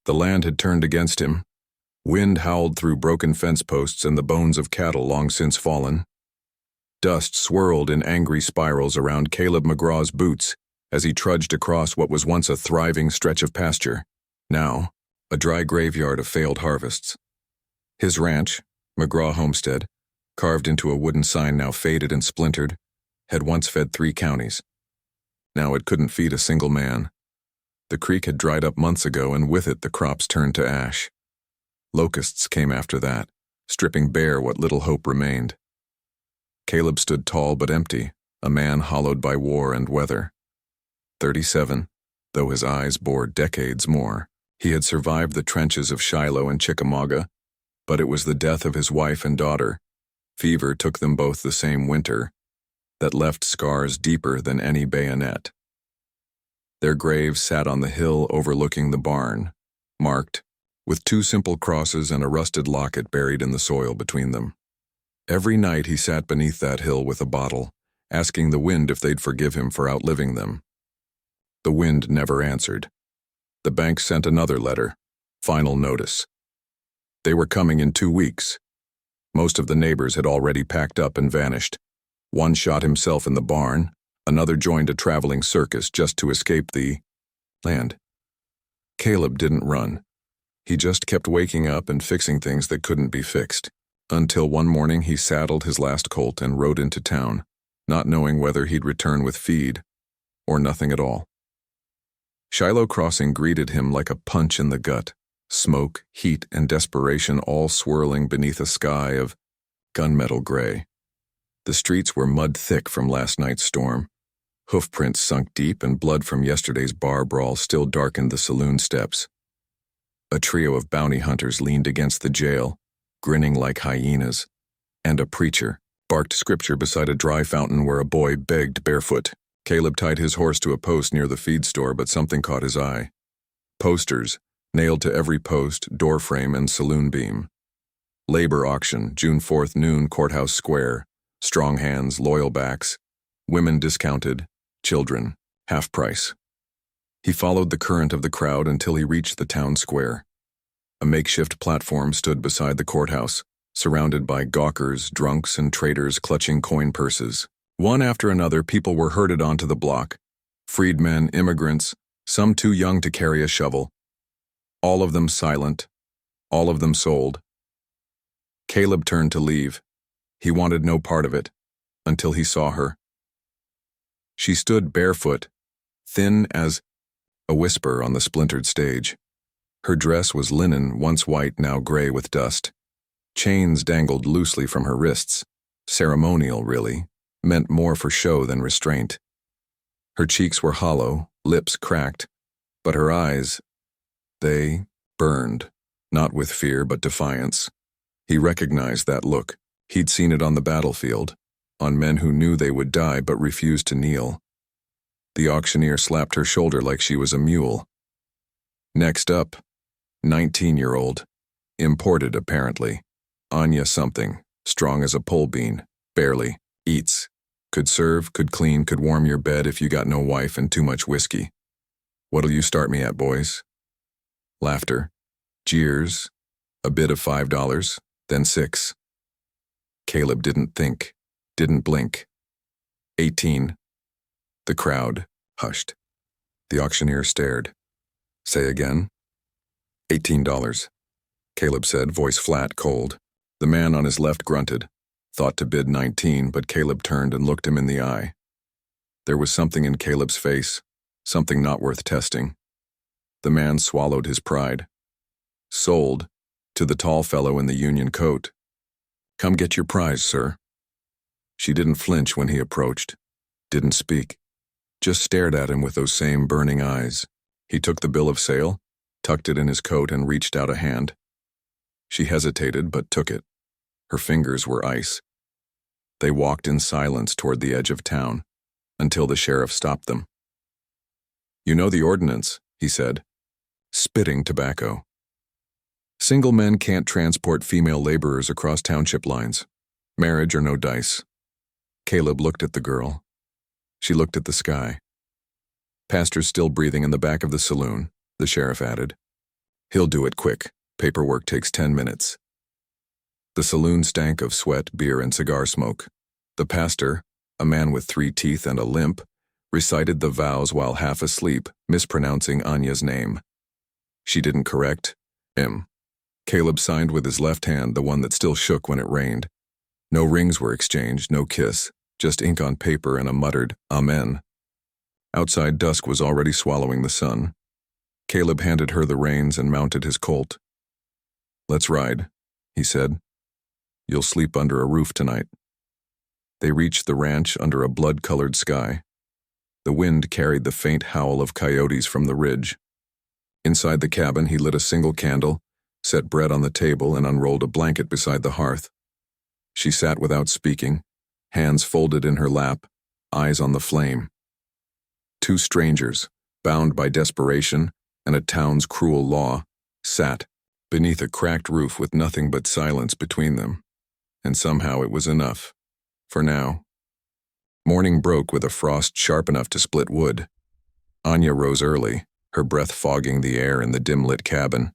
The land had turned against him. Wind howled through broken fence posts and the bones of cattle long since fallen. Dust swirled in angry spirals around Caleb McGraw's boots as he trudged across what was once a thriving stretch of pasture, now a dry graveyard of failed harvests. His ranch, McGraw Homestead, carved into a wooden sign now faded and splintered, had once fed 3 counties. Now it couldn't feed a single man. The creek had dried up months ago, and with it the crops turned to ash. Locusts came after that, stripping bare what little hope remained. Caleb stood tall but empty, a man hollowed by war and weather. 37, though his eyes bore decades more. He had survived the trenches of Shiloh and Chickamauga, but it was the death of his wife and daughter. Fever took them both the same winter, that left scars deeper than any bayonet. Their graves sat on the hill overlooking the barn, marked, with 2 simple crosses and a rusted locket buried in the soil between them. Every night he sat beneath that hill with a bottle, asking the wind if they'd forgive him for outliving them. The wind never answered. The bank sent another letter, final notice. They were coming in 2 weeks. Most of the neighbors had already packed up and vanished. One shot himself in the barn, another joined a traveling circus just to escape the land. Caleb didn't run. He just kept waking up and fixing things that couldn't be fixed, until one morning he saddled his last colt and rode into town, not knowing whether he'd return with feed or nothing at all. Shiloh Crossing greeted him like a punch in the gut, smoke, heat, and desperation all swirling beneath a sky of gunmetal gray. The streets were mud-thick from last night's storm. Hoofprints sunk deep and blood from yesterday's bar brawl still darkened the saloon steps. A trio of bounty hunters leaned against the jail, grinning like hyenas, and a preacher barked scripture beside a dry fountain where a boy begged barefoot. Caleb tied his horse to a post near the feed store, but something caught his eye. Posters, nailed to every post, doorframe, and saloon beam. Labor auction, June 4th noon, Courthouse Square. Strong hands, loyal backs. Women discounted, children, half price. He followed the current of the crowd until he reached the town square. A makeshift platform stood beside the courthouse, surrounded by gawkers, drunks, and traders clutching coin purses. One after another, people were herded onto the block. Freedmen, immigrants, some too young to carry a shovel. All of them silent, all of them sold. Caleb turned to leave. He wanted no part of it, until he saw her. She stood barefoot, thin as a whisper on the splintered stage. Her dress was linen, once white, now gray with dust. Chains dangled loosely from her wrists. Ceremonial, really, meant more for show than restraint. Her cheeks were hollow, lips cracked, but her eyes, they burned, not with fear but defiance. He recognized that look. He'd seen it on the battlefield, on men who knew they would die but refused to kneel. The auctioneer slapped her shoulder like she was a mule. Next up, 19-year-old, imported apparently. Anya something, strong as a pole bean, barely, eats. Could serve, could clean, could warm your bed if you got no wife and too much whiskey. What'll you start me at, boys? Laughter, jeers, a bid of $5, then $6. Caleb didn't think, didn't blink. 18. The crowd hushed. The auctioneer stared. Say again? $18. Caleb said, voice flat, cold. The man on his left grunted, thought to bid 19, but Caleb turned and looked him in the eye. There was something in Caleb's face, something not worth testing. The man swallowed his pride. Sold, to the tall fellow in the union coat. Come get your prize, sir. She didn't flinch when he approached, didn't speak, just stared at him with those same burning eyes. He took the bill of sale, tucked it in his coat, and reached out a hand. She hesitated but took it. Her fingers were ice. They walked in silence toward the edge of town, until the sheriff stopped them. You know the ordinance, he said, spitting tobacco. Single men can't transport female laborers across township lines. Marriage or no dice. Caleb looked at the girl. She looked at the sky. Pastor's still breathing in the back of the saloon, the sheriff added. He'll do it quick. Paperwork takes 10 minutes. The saloon stank of sweat, beer, and cigar smoke. The pastor, a man with 3 teeth and a limp, recited the vows while half asleep, mispronouncing Anya's name. She didn't correct him. Caleb signed with his left hand, the one that still shook when it rained. No rings were exchanged, no kiss, just ink on paper and a muttered, "Amen." Outside, dusk was already swallowing the sun. Caleb handed her the reins and mounted his colt. "Let's ride," he said. "You'll sleep under a roof tonight." They reached the ranch under a blood-colored sky. The wind carried the faint howl of coyotes from the ridge. Inside the cabin, he lit a single candle, set bread on the table, and unrolled a blanket beside the hearth. She sat without speaking, hands folded in her lap, eyes on the flame. 2 strangers, bound by desperation and a town's cruel law, sat beneath a cracked roof with nothing but silence between them. And somehow it was enough. For now. Morning broke with a frost sharp enough to split wood. Anya rose early, her breath fogging the air in the dim-lit cabin.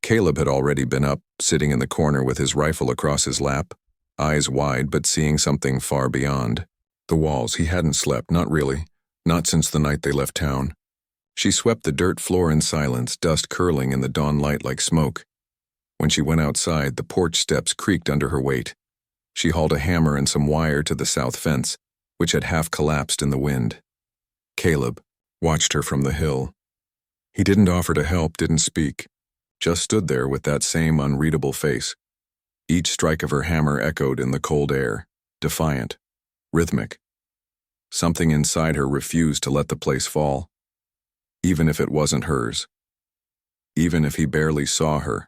Caleb had already been up, sitting in the corner with his rifle across his lap, eyes wide but seeing something far beyond. The walls. He hadn't slept, not really, not since the night they left town. She swept the dirt floor in silence, dust curling in the dawn light like smoke. When she went outside, the porch steps creaked under her weight. She hauled a hammer and some wire to the south fence, which had half collapsed in the wind. Caleb watched her from the hill. He didn't offer to help, didn't speak, just stood there with that same unreadable face. Each strike of her hammer echoed in the cold air, defiant, rhythmic. Something inside her refused to let the place fall, even if it wasn't hers, even if he barely saw her.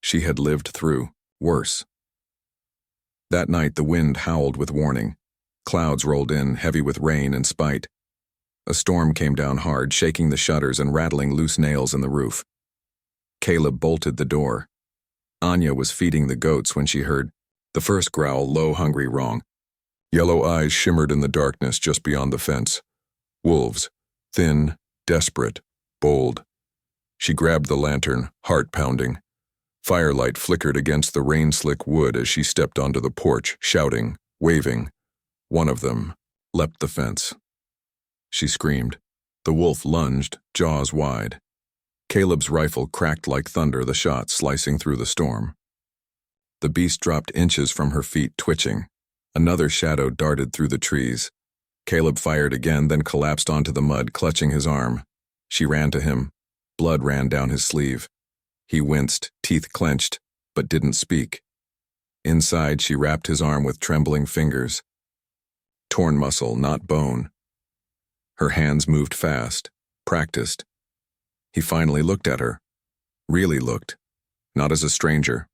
She had lived through worse. That night the wind howled with warning. Clouds rolled in, heavy with rain and spite. A storm came down hard, shaking the shutters and rattling loose nails in the roof. Caleb bolted the door. Anya was feeding the goats when she heard the first growl, low, hungry, wrong. Yellow eyes shimmered in the darkness just beyond the fence. Wolves, thin, desperate, bold. She grabbed the lantern, heart pounding. Firelight flickered against the rain-slick wood as she stepped onto the porch, shouting, waving. One of them leapt the fence. She screamed. The wolf lunged, jaws wide. Caleb's rifle cracked like thunder, the shot slicing through the storm. The beast dropped inches from her feet, twitching. Another shadow darted through the trees. Caleb fired again, then collapsed onto the mud, clutching his arm. She ran to him. Blood ran down his sleeve. He winced, teeth clenched, but didn't speak. Inside, she wrapped his arm with trembling fingers. Torn muscle, not bone. Her hands moved fast, practiced. He finally looked at her. Really looked. Not as a stranger.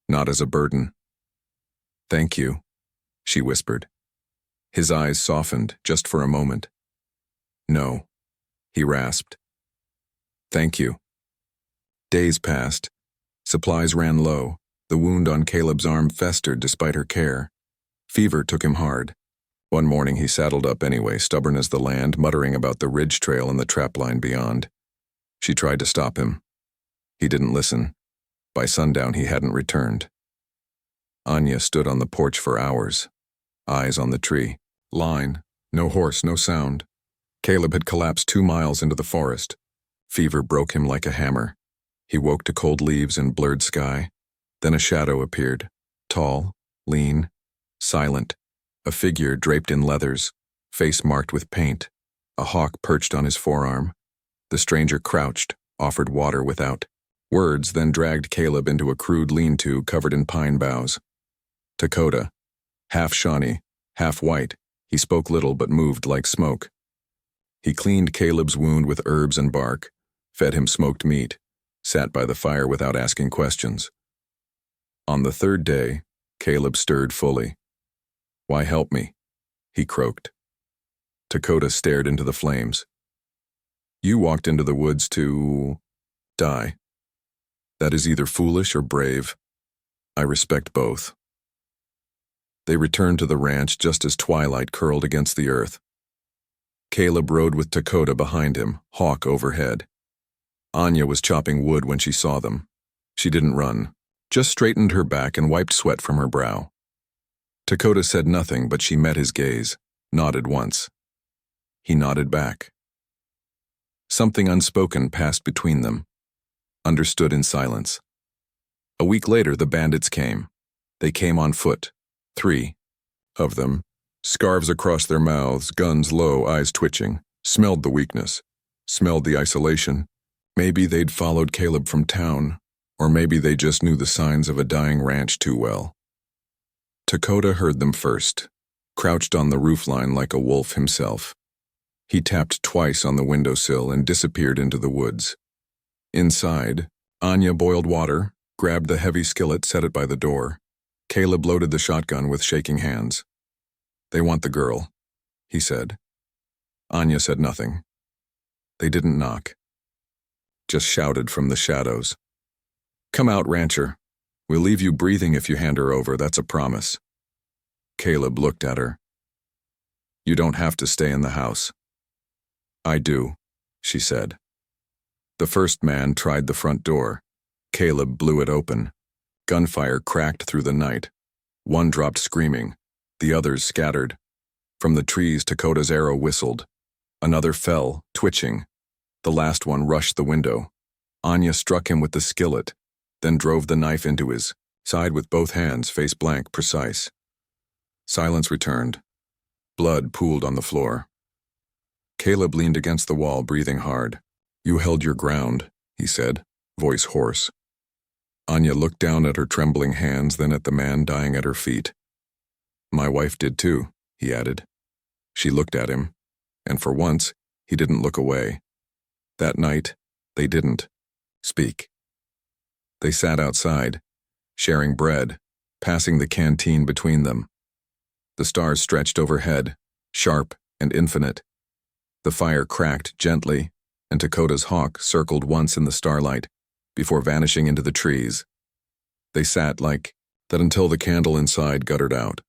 Not as a burden. "Thank you," she whispered. His eyes softened, just for a moment. "No," he rasped. "Thank you." Days passed. Supplies ran low. The wound on Caleb's arm festered despite her care. Fever took him hard. One morning he saddled up anyway, stubborn as the land, muttering about the ridge trail and the trapline beyond. She tried to stop him. He didn't listen. By sundown he hadn't returned. Anya stood on the porch for hours, eyes on the tree. Line, no horse, no sound. Caleb had collapsed 2 miles into the forest. Fever broke him like a hammer. He woke to cold leaves and blurred sky. Then a shadow appeared, tall, lean, silent, a figure draped in leathers, face marked with paint. A hawk perched on his forearm. The stranger crouched, offered water without words, then dragged Caleb into a crude lean-to covered in pine boughs. Takoda, half Shawnee, half white, he spoke little but moved like smoke. He cleaned Caleb's wound with herbs and bark, fed him smoked meat, sat by the fire without asking questions. On the 3rd day, Caleb stirred fully. "Why help me?" he croaked. Takoda stared into the flames. "You walked into the woods to die. That is either foolish or brave. I respect both." They returned to the ranch just as twilight curled against the earth. Caleb rode with Takoda behind him, hawk overhead. Anya was chopping wood when she saw them. She didn't run, just straightened her back and wiped sweat from her brow. Takoda said nothing, but she met his gaze, nodded once. He nodded back. Something unspoken passed between them, understood in silence. A week later, the bandits came. They came on foot, 3 of them, scarves across their mouths, guns low, eyes twitching, smelled the weakness, smelled the isolation. Maybe they'd followed Caleb from town, or maybe they just knew the signs of a dying ranch too well. Takoda heard them first, crouched on the roofline like a wolf himself. He tapped twice on the windowsill and disappeared into the woods. Inside, Anya boiled water, grabbed the heavy skillet, set it by the door. Caleb loaded the shotgun with shaking hands. "They want the girl," he said. Anya said nothing. They didn't knock, just shouted from the shadows. "Come out, rancher. We'll leave you breathing if you hand her over, that's a promise." Caleb looked at her. "You don't have to stay in the house." "I do," she said. The first man tried the front door. Caleb blew it open. Gunfire cracked through the night. One dropped screaming. The others scattered. From the trees, Takoda's arrow whistled. Another fell, twitching. The last one rushed the window. Anya struck him with the skillet, then drove the knife into his side with both hands, face blank, precise. Silence returned. Blood pooled on the floor. Caleb leaned against the wall, breathing hard. "You held your ground," he said, voice hoarse. Anya looked down at her trembling hands, then at the man dying at her feet. "My wife did too," he added. She looked at him, and for once, he didn't look away. That night, they didn't speak. They sat outside, sharing bread, passing the canteen between them. The stars stretched overhead, sharp and infinite. The fire cracked gently, and Takoda's hawk circled once in the starlight, before vanishing into the trees. They sat like that until the candle inside guttered out.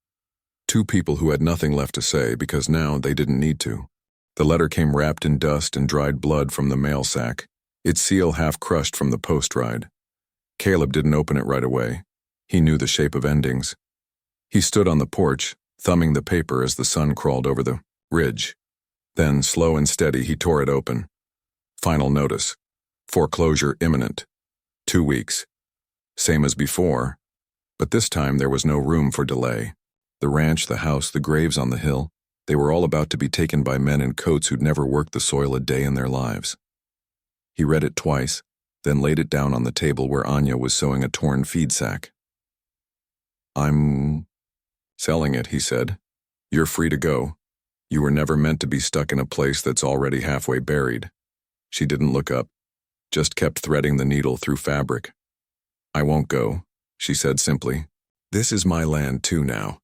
Two people who had nothing left to say because now they didn't need to. The letter came wrapped in dust and dried blood from the mail sack, its seal half crushed from the post ride. Caleb didn't open it right away. He knew the shape of endings. He stood on the porch, thumbing the paper as the sun crawled over the ridge. Then, slow and steady, he tore it open. Final notice. Foreclosure imminent. 2 weeks. Same as before, but this time there was no room for delay. The ranch, the house, the graves on the hill, they were all about to be taken by men in coats who'd never worked the soil a day in their lives. He read it twice, then laid it down on the table where Anya was sewing a torn feed sack. "I'm selling it," he said. "You're free to go. You were never meant to be stuck in a place that's already halfway buried." She didn't look up, just kept threading the needle through fabric. "I won't go," she said simply. "This is my land too now."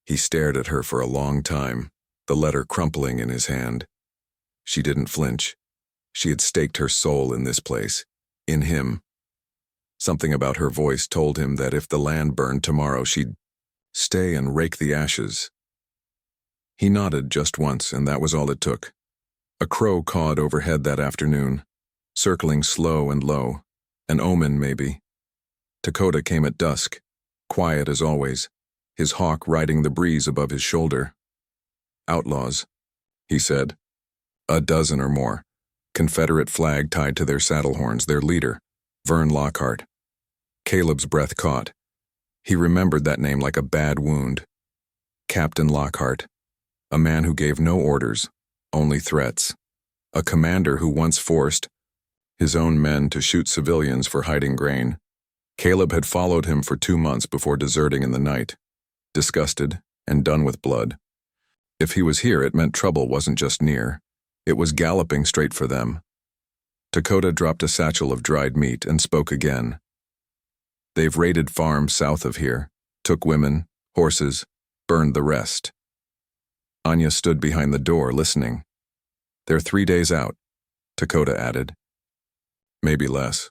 He stared at her for a long time, the letter crumpling in his hand. She didn't flinch. She had staked her soul in this place, in him. Something about her voice told him that if the land burned tomorrow, she'd stay and rake the ashes. He nodded just once, and that was all it took. A crow cawed overhead that afternoon, circling slow and low, an omen maybe. Takoda came at dusk, quiet as always, his hawk riding the breeze above his shoulder. "Outlaws," he said. 12 or more, Confederate flag tied to their saddle horns, their leader, Vern Lockhart. Caleb's breath caught. He remembered that name like a bad wound. Captain Lockhart, a man who gave no orders, only threats. A commander who once forced his own men to shoot civilians for hiding grain. Caleb had followed him for 2 months before deserting in the night, disgusted and done with blood. If he was here, it meant trouble wasn't just near. It was galloping straight for them. Takoda dropped a satchel of dried meat and spoke again. "They've raided farms south of here, took women, horses, burned the rest." Anya stood behind the door, listening. "They're 3 days out," Takoda added. "Maybe less."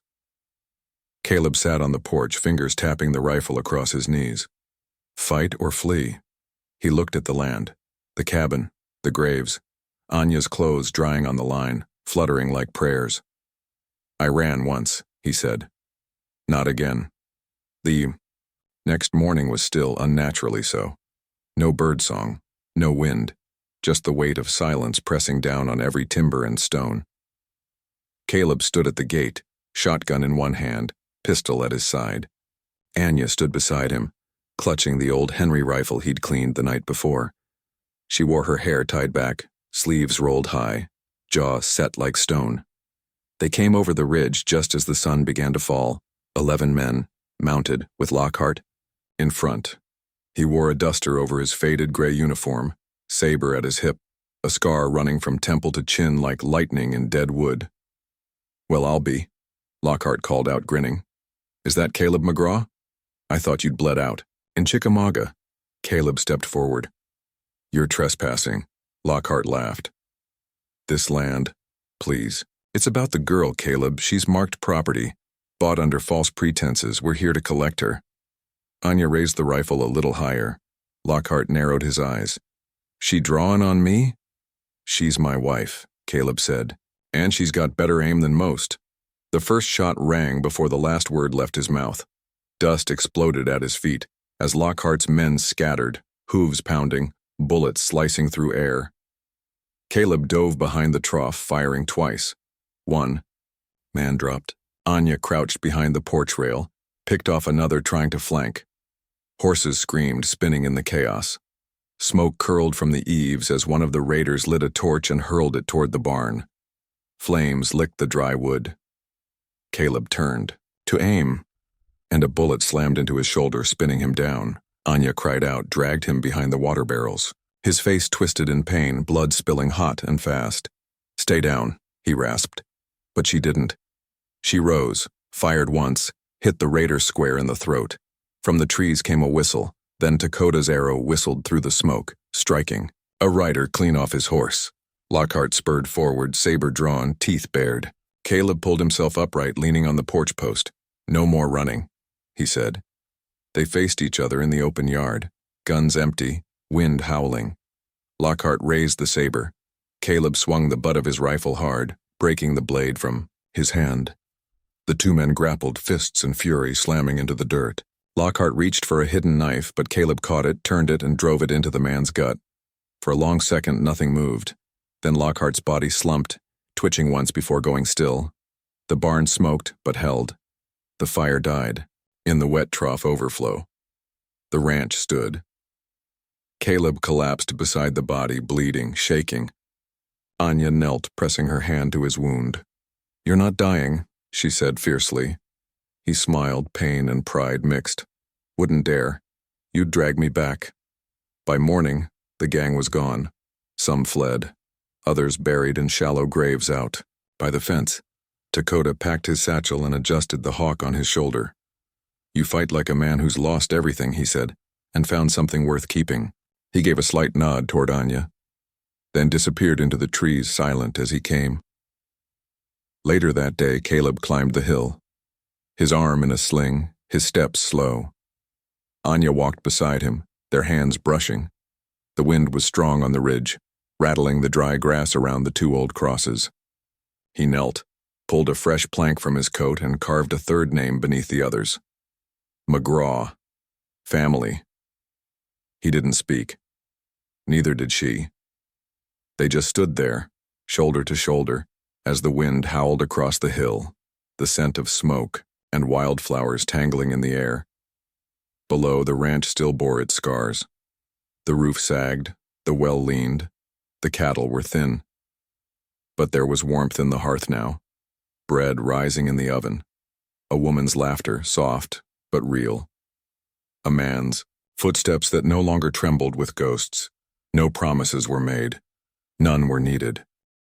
Caleb sat on the porch, fingers tapping the rifle across his knees. Fight or flee? He looked at the land, the cabin, the graves, Anya's clothes drying on the line, fluttering like prayers. I ran once, he said. Not again. The next morning was still unnaturally so. No birdsong, no wind, just the weight of silence pressing down on every timber and stone. Caleb stood at the gate, shotgun in one hand, pistol at his side. Anya stood beside him, clutching the old Henry rifle he'd cleaned the night before. She wore her hair tied back, sleeves rolled high, jaw set like stone. They came over the ridge just as the sun began to fall, 11 men, mounted, with Lockhart, in front. He wore a duster over his faded gray uniform, saber at his hip, a scar running from temple to chin like lightning in dead wood. Well, I'll be, Lockhart called out, grinning. Is that Caleb McGraw? I thought you'd bled out. In Chickamauga. Caleb stepped forward. You're trespassing, Lockhart laughed. This land, please. It's about the girl, Caleb. She's marked property. Bought under false pretenses. We're here to collect her. Anya raised the rifle a little higher. Lockhart narrowed his eyes. She drawing on me? She's my wife, Caleb said. And she's got better aim than most. The first shot rang before the last word left his mouth. Dust exploded at his feet as Lockhart's men scattered, hooves pounding, bullets slicing through air. Caleb dove behind the trough, firing twice. One. Man dropped. Anya crouched behind the porch rail, picked off another trying to flank. Horses screamed, spinning in the chaos. Smoke curled from the eaves as one of the raiders lit a torch and hurled it toward the barn. Flames licked the dry wood. Caleb turned, to aim, and a bullet slammed into his shoulder, spinning him down. Anya cried out, dragged him behind the water barrels. His face twisted in pain, blood spilling hot and fast. Stay down, he rasped. But she didn't. She rose, fired once, hit the raider square in the throat. From the trees came a whistle, then Takoda's arrow whistled through the smoke, striking. A rider clean off his horse. Lockhart spurred forward, saber drawn, teeth bared. Caleb pulled himself upright, leaning on the porch post. No more running, he said. They faced each other in the open yard, guns empty, wind howling. Lockhart raised the saber. Caleb swung the butt of his rifle hard, breaking the blade from his hand. The two men grappled, fists and fury slamming into the dirt. Lockhart reached for a hidden knife, but Caleb caught it, turned it, and drove it into the man's gut. For a long second, nothing moved. Then Lockhart's body slumped, twitching once before going still. The barn smoked, but held. The fire died, in the wet trough overflow. The ranch stood. Caleb collapsed beside the body, bleeding, shaking. Anya knelt, pressing her hand to his wound. You're not dying, she said fiercely. He smiled, pain and pride mixed. Wouldn't dare. You'd drag me back. By morning, the gang was gone. Some fled. Others buried in shallow graves out by the fence. Takoda packed his satchel and adjusted the hawk on his shoulder. You fight like a man who's lost everything, he said, and found something worth keeping. He gave a slight nod toward Anya, then disappeared into the trees, silent as he came. Later that day, Caleb climbed the hill, his arm in a sling, his steps slow. Anya walked beside him, their hands brushing. The wind was strong on the ridge, rattling the dry grass around the two old crosses. He knelt, pulled a fresh plank from his coat, and carved a third name beneath the others. McGraw. Family. He didn't speak. Neither did she. They just stood there, shoulder to shoulder, as the wind howled across the hill, the scent of smoke and wildflowers tangling in the air. Below, the ranch still bore its scars. The roof sagged, the well leaned, the cattle were thin. But there was warmth in the hearth now, bread rising in the oven, a woman's laughter, soft but real. A man's, footsteps that no longer trembled with ghosts. No promises were made. None were needed.